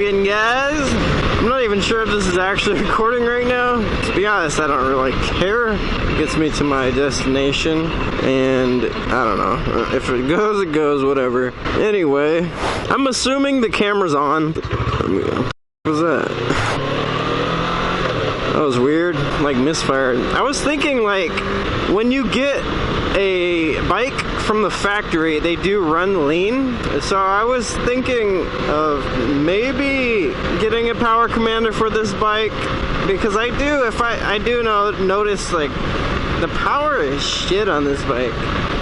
again, guys. I'm not even sure if this is actually recording right now. To be honest, I don't really care. It gets me to my destination, and I don't know. If it goes, it goes, whatever. Anyway, I'm assuming the camera's on. What was that? That was weird, like misfired. I was thinking, like, when you get a bike from the factory, they do run lean. So I was thinking of maybe getting a power commander for this bike, because I do notice, like, the power is shit on this bike.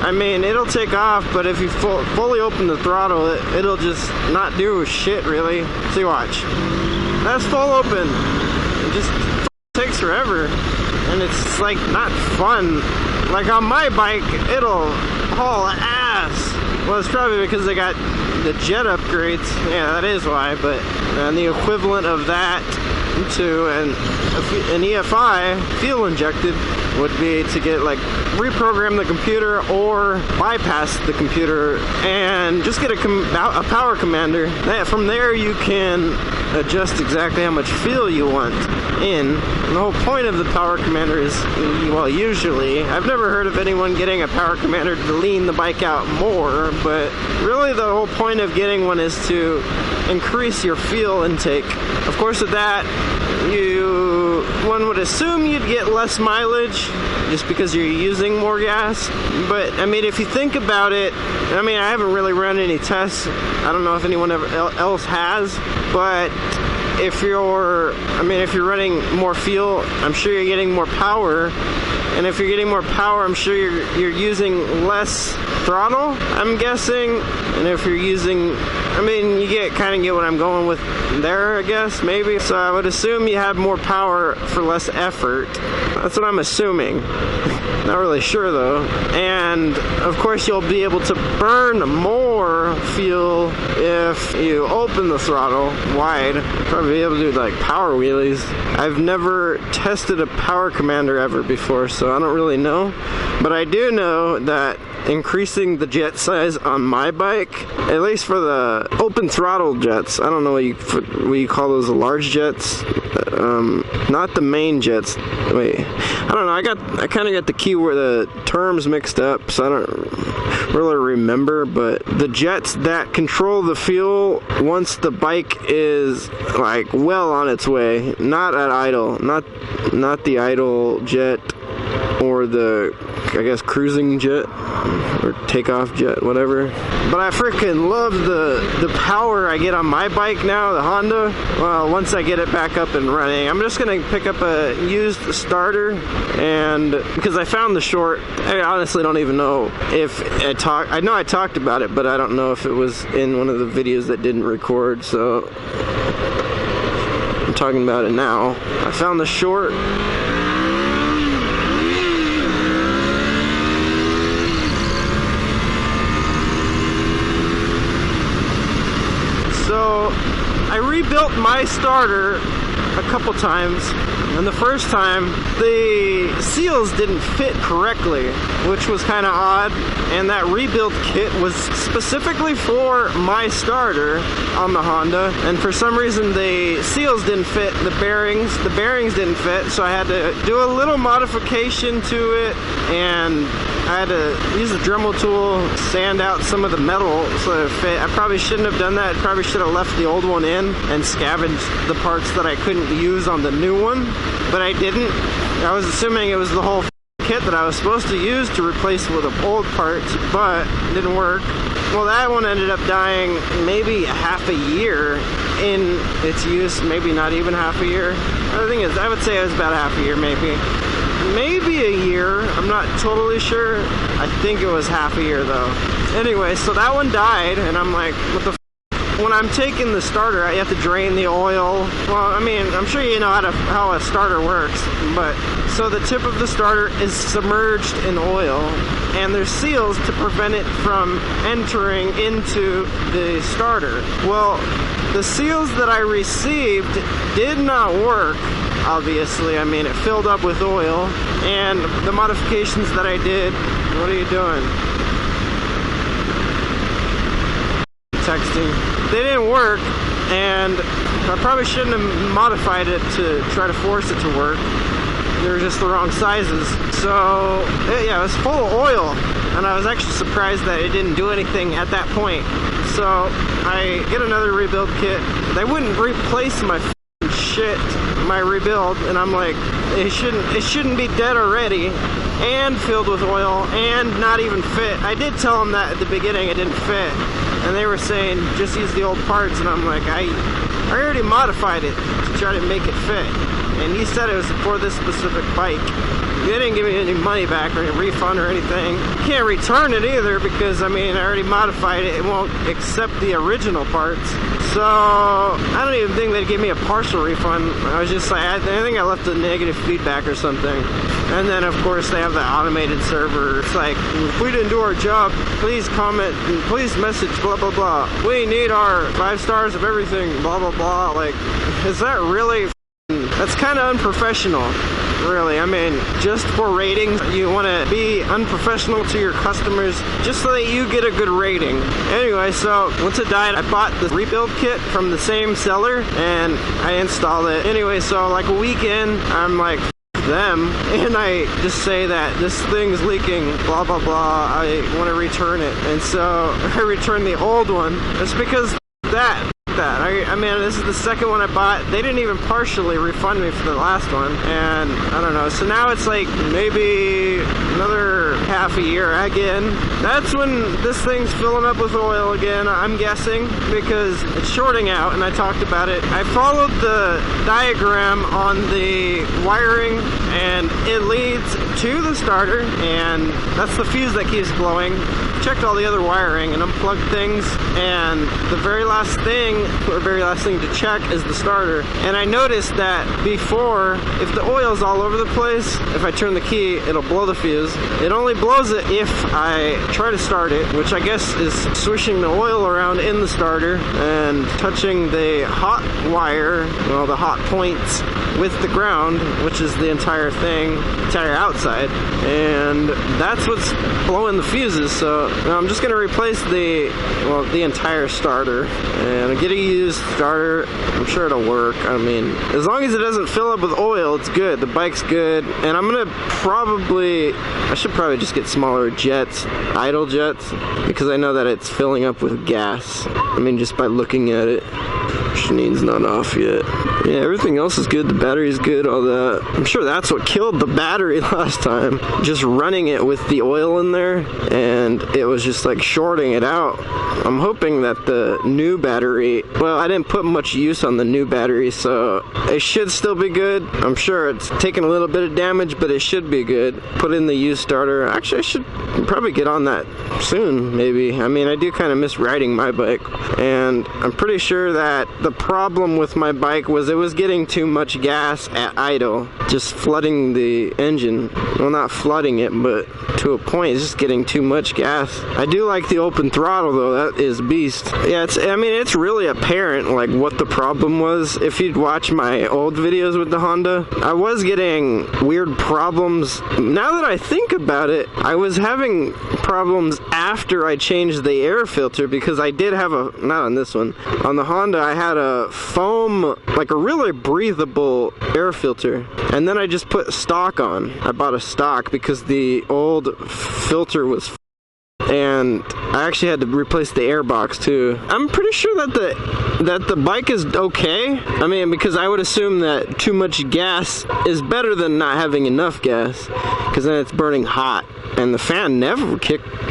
I mean, it'll take off, but if you fully open the throttle, it'll just not do shit, really. See, watch. That's full open. It just takes forever, and it's like not fun. Like on my bike, it'll haul ass. Well, it's probably because they got the jet upgrades. Yeah, that is why. But the equivalent of that to an EFI, fuel injected, would be to get, like, reprogram the computer or bypass the computer and just get a power commander. From there you can adjust exactly how much fuel you want in. And the whole point of the power commander is, well, usually, I've never heard of anyone getting a power commander to lean the bike out more, but really the whole point of getting one is to increase your fuel intake. Of course, with that, one would assume you'd get less mileage just because you're using more gas. But I mean, if you think about it, I mean, I haven't really run any tests. I don't know if anyone else has, but if you're running more fuel, I'm sure you're getting more power. And if you're getting more power, I'm sure you're using less throttle, I'm guessing. And if you're using, I mean, you kind of get what I'm going with there, I guess, maybe. So I would assume you have more power for less effort. That's what I'm assuming. Not really sure, though. And, of course, you'll be able to burn more fuel if you open the throttle wide. Probably be able to do, like, power wheelies. I've never tested a power commander ever before, so I don't really know. But I do know that increasing the jet size on my bike, at least for the open throttle jets, I don't know what you call those, the large jets, not the main jets. Wait, I don't know. I kind of got the terms mixed up, so I don't really remember. But the jets that control the fuel once the bike is, like, well on its way, not at idle, not the idle jet or the, I guess, cruising jet or takeoff jet, whatever. But I freaking love the power I get on my bike now, the Honda. Well, once I get it back up and running, I'm just gonna pick up a used starter, and because I found the short, I honestly don't even know if I know I talked about it, but I don't know if it was in one of the videos that didn't record, so I'm talking about it now. I found the short. So I rebuilt my starter a couple times, and the first time the seals didn't fit correctly, which was kind of odd, and that rebuilt kit was specifically for my starter on the Honda, and for some reason the seals didn't fit, the bearings didn't fit, so I had to do a little modification to it, and I had to use a Dremel tool, sand out some of the metal so it fit. I probably shouldn't have done that. I probably should have left the old one in and scavenged the parts that I couldn't use on the new one, but I didn't. I was assuming it was the whole kit that I was supposed to use to replace with old parts, but it didn't work. Well, that one ended up dying maybe half a year in its use, maybe not even half a year. The thing is, I would say it was about half a year, maybe a year. I'm not totally sure. I think it was half a year though. Anyway, so that one died, and I'm like, what the f? When I'm taking the starter, I have to drain the oil. Well, I mean, I'm sure you know how a starter works, but so the tip of the starter is submerged in oil, and there's seals to prevent it from entering into the starter. Well, the seals that I received did not work. Obviously, I mean, it filled up with oil, and the modifications that I did, what are you doing? Texting. They didn't work, and I probably shouldn't have modified it to try to force it to work. They were just the wrong sizes. So yeah, it was full of oil, and I was actually surprised that it didn't do anything at that point. So I get another rebuild kit. They wouldn't replace my shit, my rebuild, and I'm like, it shouldn't be dead already and filled with oil and not even fit. I did tell them that at the beginning it didn't fit, and they were saying just use the old parts, and I'm like, I already modified it to try to make it fit, and he said it was for this specific bike. They didn't give me any money back or any refund or anything. Can't return it either because, I mean, I already modified it. It won't accept the original parts. So I don't even think they'd give me a partial refund. I was just like, I think I left a negative feedback or something. And then, of course, they have the automated server. It's like, if we didn't do our job, please comment and please message blah, blah, blah. We need our 5 stars of everything, blah, blah, blah. Like, is that really... That's kind of unprofessional, really. I mean, just for ratings, you want to be unprofessional to your customers just so that you get a good rating. Anyway, so once it died, I bought the rebuild kit from the same seller and I installed it. Anyway, so like a week in, I'm like, them, and I just say that this thing's leaking, blah, blah, blah. I want to return it. And so I returned the old one. It's because that. I mean, this is the second one I bought. They didn't even partially refund me for the last one, and I don't know. So now it's like maybe another half a year again. That's when this thing's filling up with oil again, I'm guessing, because it's shorting out, and I talked about it. I followed the diagram on the wiring, and it leads to the starter, and that's the fuse that keeps blowing. Checked all the other wiring and unplugged things, and the very last thing to check is the starter. And I noticed that before, if the oil's all over the place, if I turn the key, it'll blow the fuse. It only blows it if I try to start it, which I guess is swishing the oil around in the starter and touching the hot wire, well, the hot points with the ground, which is the entire thing, entire outside, and that's what's blowing the fuses. So now I'm just going to replace the entire starter and get a used starter. I'm sure it'll work. I mean, as long as it doesn't fill up with oil, it's good. The bike's good, and I should probably just get smaller jets, idle jets, because I know that it's filling up with gas. I mean, just by looking at it. Shanine's not off yet. Yeah, everything else is good. The battery's good, all that. I'm sure that's what killed the battery last time. Just running it with the oil in there, and it was just like shorting it out. I'm hoping that the new battery, well, I didn't put much use on the new battery, so it should still be good. I'm sure it's taking a little bit of damage, but it should be good. Put in the used starter. Actually, I should probably get on that soon, maybe. I mean, I do kind of miss riding my bike, and I'm pretty sure that the problem with my bike was it was getting too much gas at idle, just flooding the engine. Well, not flooding it, but to a point, it's just getting too much gas. I do like the open throttle though. That is beast. Yeah, it's really apparent like what the problem was. If you'd watch my old videos with the Honda, I was getting weird problems. Now that I think about it, I was having problems after I changed the air filter, because I did have not on this one, on the Honda I had a foam, like a really breathable air filter, and then I just put stock on. I bought a stock because the old filter was and I actually had to replace the air box too. I'm pretty sure that the bike is okay. I mean, because I would assume that too much gas is better than not having enough gas, because then it's burning hot. And the fan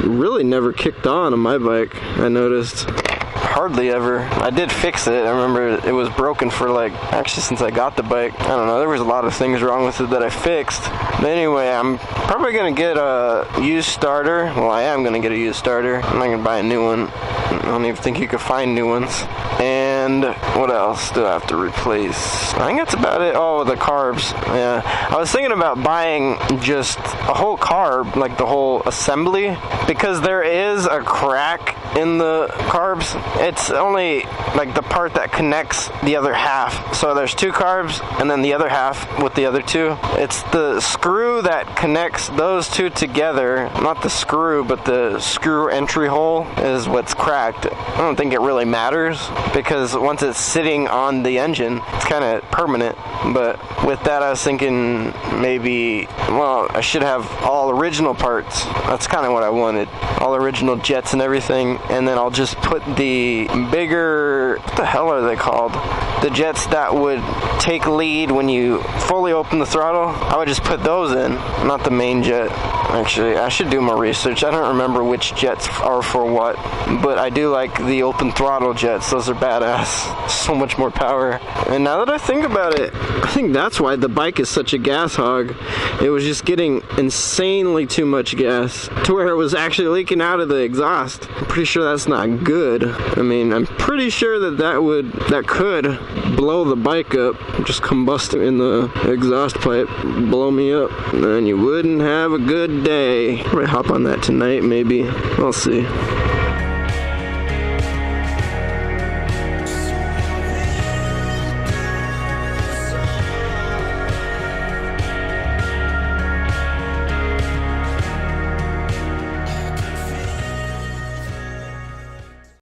really never kicked on my bike, I noticed. Hardly ever. I did fix it. I remember it was broken for actually since I got the bike. I don't know, there was a lot of things wrong with it that I fixed. But anyway, I'm probably gonna get a used starter. Well, I am gonna get a used starter. I'm not gonna buy a new one. I don't even think you could find new ones. And what else do I have to replace? I think that's about it. Oh, the carbs. Yeah. I was thinking about buying just a whole carb, like the whole assembly, because there is a crack in the carbs. It's only like the part that connects the other half. So there's 2 carbs and then the other half with the other 2. It's the screw that connects those 2 together. Not the screw, but the screw entry hole is what's cracked. I don't think it really matters, because once it's sitting on the engine, it's kind of permanent. But with that, I was thinking maybe, well, I should have all original parts. That's kind of what I wanted. All original jets and everything. And then I'll just put the bigger, what the hell are they called? The jets that would take lead when you fully open the throttle. I would just put those in, not the main jet. Actually, I should do more research. I don't remember which jets are for what, but I do like the open throttle jets. Those are badass. So much more power. And now that I think about it, I think that's why the bike is such a gas hog. It was just getting insanely too much gas to where it was actually leaking out of the exhaust. I'm pretty sure that's not good. I mean, I'm pretty sure that could blow the bike up, just combust in the exhaust pipe, blow me up, and then you wouldn't have a good day. I might hop on that tonight, maybe. We'll see.